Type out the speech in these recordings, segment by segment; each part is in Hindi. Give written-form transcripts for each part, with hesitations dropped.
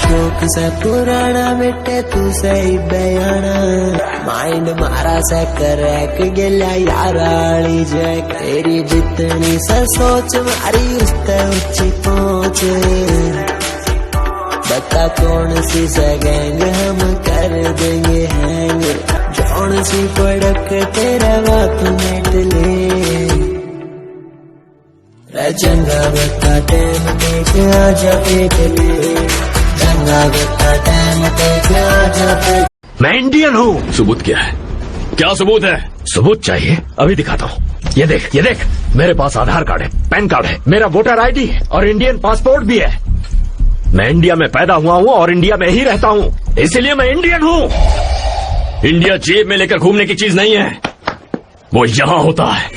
जोक से पुराना मिटे तू सही बयाना माइंड मारा से करैक गेला याराली जैक तेरी जितनी से सोच मारी उसते ऊंची पहुंच बता कौन सी गैंग हम कर देंगे हैंग कौन सी पड़क तेरा बाप नेट ले चंगा बता टाइम देख आजा पेट ले चंगा बता टाइम देख आजा पेट। मैं इंडियन हूँ। सबूत क्या है? क्या सबूत है? सबूत चाहिए, अभी दिखाता हूँ। ये देख मेरे पास आधार कार्ड है, पैन कार्ड है, मेरा वोटर आईडी है और इंडियन पासपोर्ट भी है। मैं इंडिया में पैदा हुआ हूँ और इंडिया में ही रहता हूँ, इसलिए मैं इंडियन हूँ। इंडिया जेब में लेकर घूमने की चीज नहीं है, वो यहाँ होता है।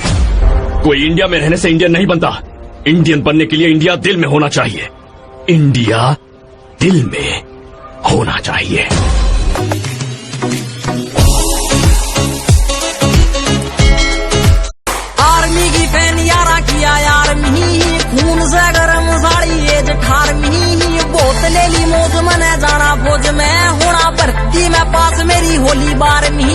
कोई इंडिया में रहने से इंडियन नहीं बनता। इंडियन बनने के लिए इंडिया दिल में होना चाहिए। इंडिया दिल में होना चाहिए। आर्मी की फैन यारा किया यार मी खून से गरम साड़ी ये जठार मी बहुत ले ली मौज मने जाना फौज में होना भर्ती में पास मेरी होली बार मी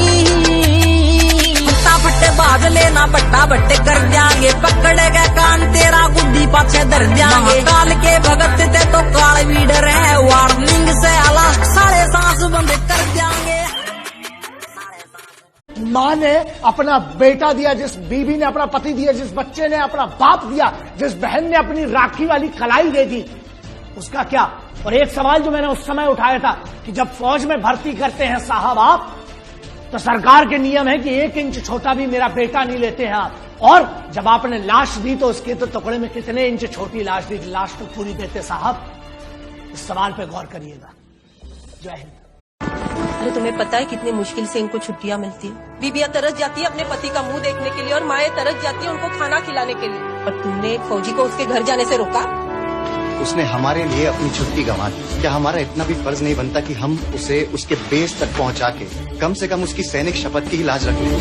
फट्टे बाज लेना बट्टा बट्टे कर देंगे पकड़ के कान तेरा गुड्डी पाछे धर देंगे काल के भगत ते तो काल वीडर है वार्निंग से अला सारे सांस बंद कर देंगे। माँ ने अपना बेटा दिया, जिस बीबी ने अपना पति दिया, जिस बच्चे ने अपना बाप दिया, जिस बहन ने अपनी राखी वाली कलाई दे दी, उसका क्या? और एक सवाल जो मैंने उस समय उठाया था कि जब फौज में भर्ती करते हैं साहब आप, तो सरकार के नियम है कि 1 इंच छोटा भी मेरा बेटा नहीं लेते हैं आप। और जब आपने लाश दी तो उसके तो टुकड़े में कितने इंच छोटी लाश दी? लाश तो पूरी देते साहब। इस सवाल पे गौर करिएगा। जय हिंद। अरे तुम्हें पता है कितनी मुश्किल से इनको छुट्टियां मिलती है? बीबियां तरस जाती है अपने पति का मुंह देखने के लिए और माएं तरस जाती है उनको खाना खिलाने के लिए। और तुमने एक फौजी को उसके घर जाने से रोका? उसने हमारे लिए अपनी छुट्टी गंवा दी। क्या हमारा इतना भी फर्ज नहीं बनता कि हम उसे उसके बेस तक पहुंचा के कम से कम उसकी सैनिक शपथ की ही लाज रख लें?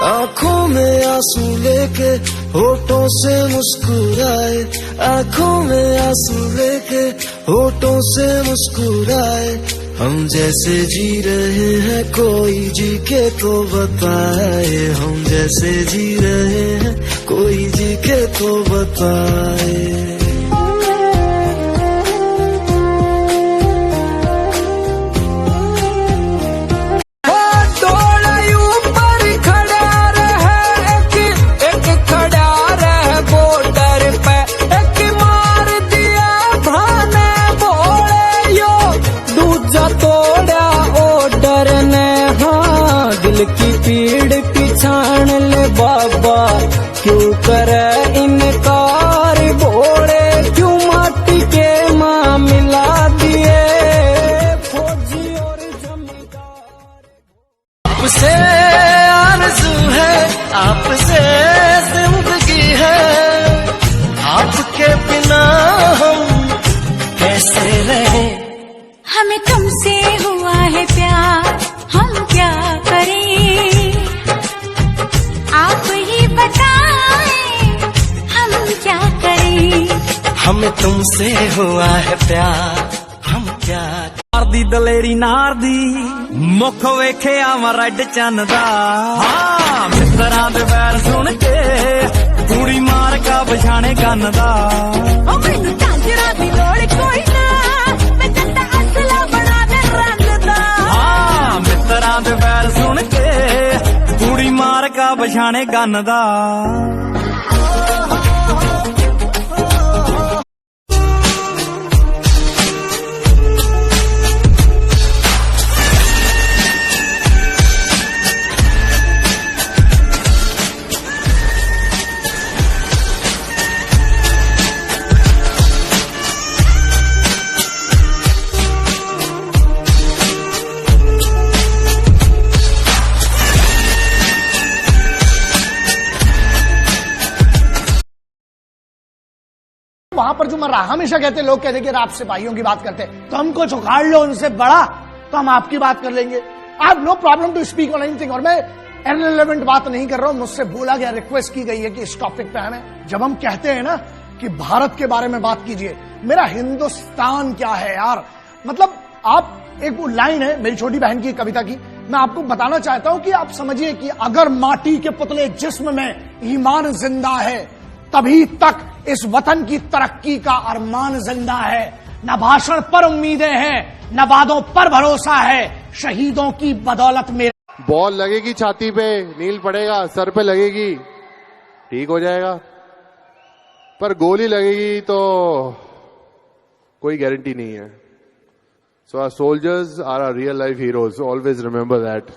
आँखों में आंसू लेके होठों से मुस्कुराए, आँखों में आंसू लेके होठों से मुस्कुराए, हम जैसे जी रहे हैं कोई जी के तो बताए, हम जैसे जी रहे हैं कोई जी के तो बताए। की पीड़ पिछाण ले बाबा क्यों करे इनकार बोले क्यों माटी के माँ मिला दिए फौजी और जमींदार। आपसे आरज़ू है, आपसे जिंदगी है, आपके बिना हम कैसे रहे? हमें तुमसे हुआ है प्यार, हम क्या करें? आप ही बताएं, हम क्या करें? हमें तुमसे हुआ है प्यार, हम क्या? दी दलेरी नार दी मुख वेखे आवा रड चन दा हाँ मित्रा दे बैर सुन के कुड़ी मार का बछाने गन दा मैनू झांझरा दी लोड़ कोई ना मैं चंदा असला बना दे रंग दा हाँ मित्रा दे बैर सुन के कुड़ी मार का बछाने गन दा। वहां पर जो मर रहा, हमेशा कहते लोग कहते कि आप सिपाहियों की बात करते तो हम कुछ उखाड़ लो उनसे बड़ा, तो हम आपकी बात कर लेंगे। I have no problem to speak on anything. और मैं इररिलेवेंट बात नहीं कर रहा हूं, मुझसे बोला गया, रिक्वेस्ट की गई है कि इस टॉपिक पे हमें, जब हम कहते हैं ना कि भारत के बारे में बात कीजिए, मेरा हिंदुस्तान क्या है यार। मतलब आप, एक वो लाइन है मेरी छोटी बहन की कविता की, मैं आपको बताना चाहता हूं कि आप समझिए कि अगर माटी के पुतले जिस्म में ईमान जिंदा है, तभी तक इस वतन की तरक्की का अरमान जिंदा है। न भाषण पर उम्मीदें हैं, न वादों पर भरोसा है, शहीदों की बदौलत में। बॉल लगेगी छाती पे, नील पड़ेगा, सर पे लगेगी, ठीक हो जाएगा, पर गोली लगेगी तो कोई गारंटी नहीं है। So our soldiers are our real life heroes, always remember that.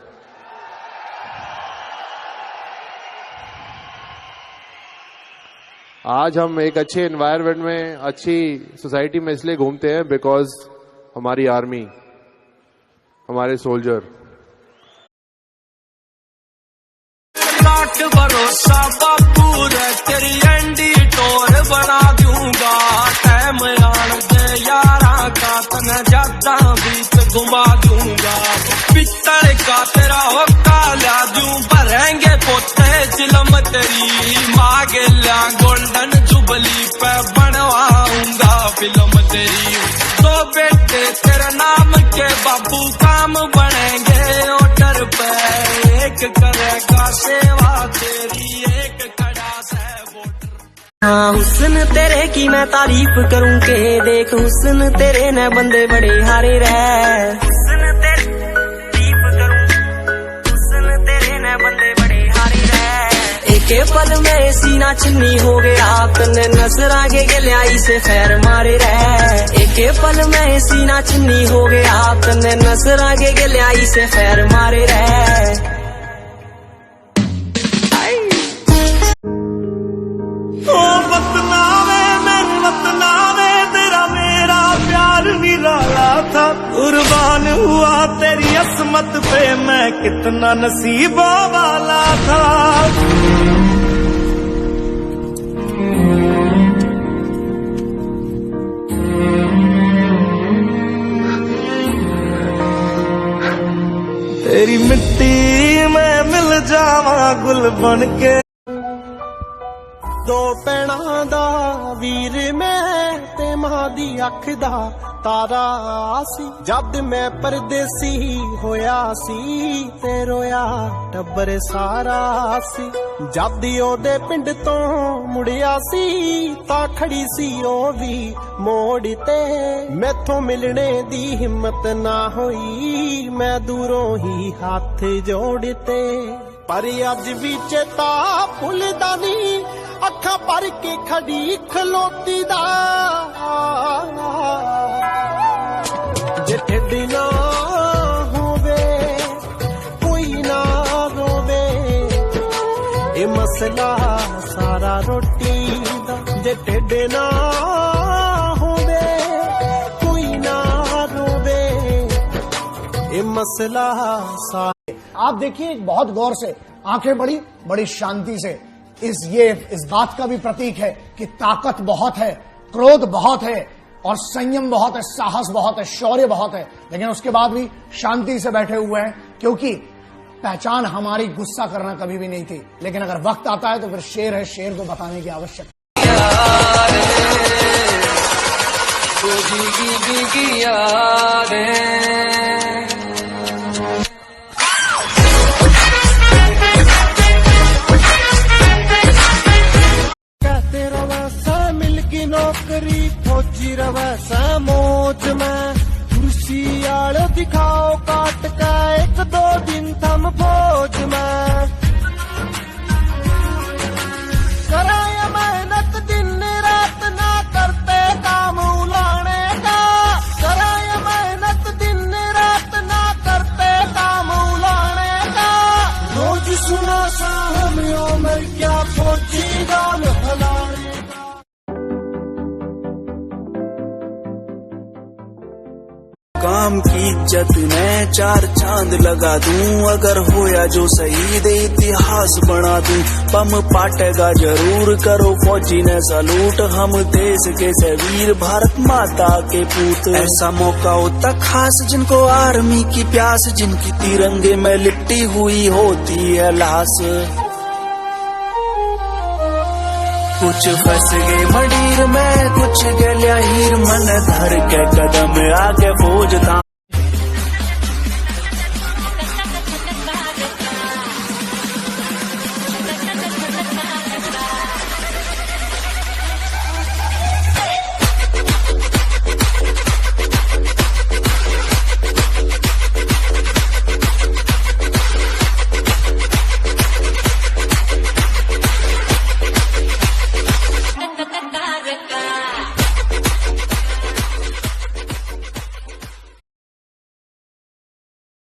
आज हम एक अच्छे एनवायरनमेंट में, अच्छी सोसाइटी में इसलिए घूमते हैं बिकॉज हमारी आर्मी, हमारे सोल्जर। भरोसा बापू रे तेरी एंडी टोर बना दूंगा, टाइम आन दे यारा का तने जाता बीच घुमा दूंगा, पित्तल का तेरा होका ला दूं, भरेंगे पोते चिलम तेरी मांगे ला, गोल्डन जुबली पे बनवाऊंगा फिल्म तेरी, दो बेटे तेरे नाम के बाबू काम बनेंगे ऑर्डर पे, एक करेगा सेवा तेरी, एक खड़ा से वोटर। हाँ हुस्न तेरे की मैं तारीफ करूं के, देख हुस्न तेरे ने बंदे बड़े हारे रहे, हुस्न तेरे तारीफ करूं, हुस्न तेरे ने बंदे बड़े हारे रहे, एक पल में सीना चुन्नी हो गया, तने नजर आगे गलियाई से खैर मारे रहे, एक पल में सीना चुन्नी हो गया, तने नजर आगे गलियाई से खैर मारे रहे। ओ वतना में मेरे वतना में तेरा मेरा प्यार निराला था, कुर्बान हुआ तेरी असमत पे मैं कितना नसीबों वाला था। तेरी मिट्टी में मिल जावा गुल बन के, दो भैणां दा वीर मैं ते मां दी अख दा तारा सी, जद मैं परदेसी होया सी ते रोया टब्बर सारा सी, जद ओदे पिंड तो मुड़िया सी तां खड़ी सी ओ भी मोड़ ते, मैथों मिलने दी हिम्मत ना होई मैं दूरों ही हाथ जोड़ते, पर अज भी चेता भुलदा नी अखा भर के खड़ी खलोती दा, जे ढिड ना होवे कोई ना रोवे, ए मसला सारा रोटी दा, जे ढिड ना होवे कोई ना रोवे, ए मसला सारा। आप देखिए बहुत गौर से, आंखें बड़ी बड़ी शांति से, इस बात का भी प्रतीक है कि ताकत बहुत है, क्रोध बहुत है और संयम बहुत है, साहस बहुत है, शौर्य बहुत है, लेकिन उसके बाद भी शांति से बैठे हुए हैं, क्योंकि पहचान हमारी गुस्सा करना कभी भी नहीं थी, लेकिन अगर वक्त आता है तो फिर शेर है, शेर को बताने की आवश्यकता। नौकरी फौजी रवे सा मौज में, कुर्सी आलो दिखाओ काट का, एक दो दिन थम फौज में, कराया मेहनत दिन रात ना करते काम उलाने का, कराया मेहनत दिन रात ना करते काम उलाने का, रोज सुना सा हम मैं क्या फौजी गान हलाने। काम की इज्जत में 4 चांद लगा दूं, अगर होया जो शहीद इतिहास बना दूं। बम पाटेगा जरूर, करो फौजी ने सलूट, हम देश के से वीर भारत माता के पूत। ऐसा मौका होता खास जिनको आर्मी की प्यास, जिनकी तिरंगे में लिपटी हुई होती है लाश। कुछ फंस गए मंडीर में, कुछ गलिया हीर, मन धर के कदम आगे फौज था।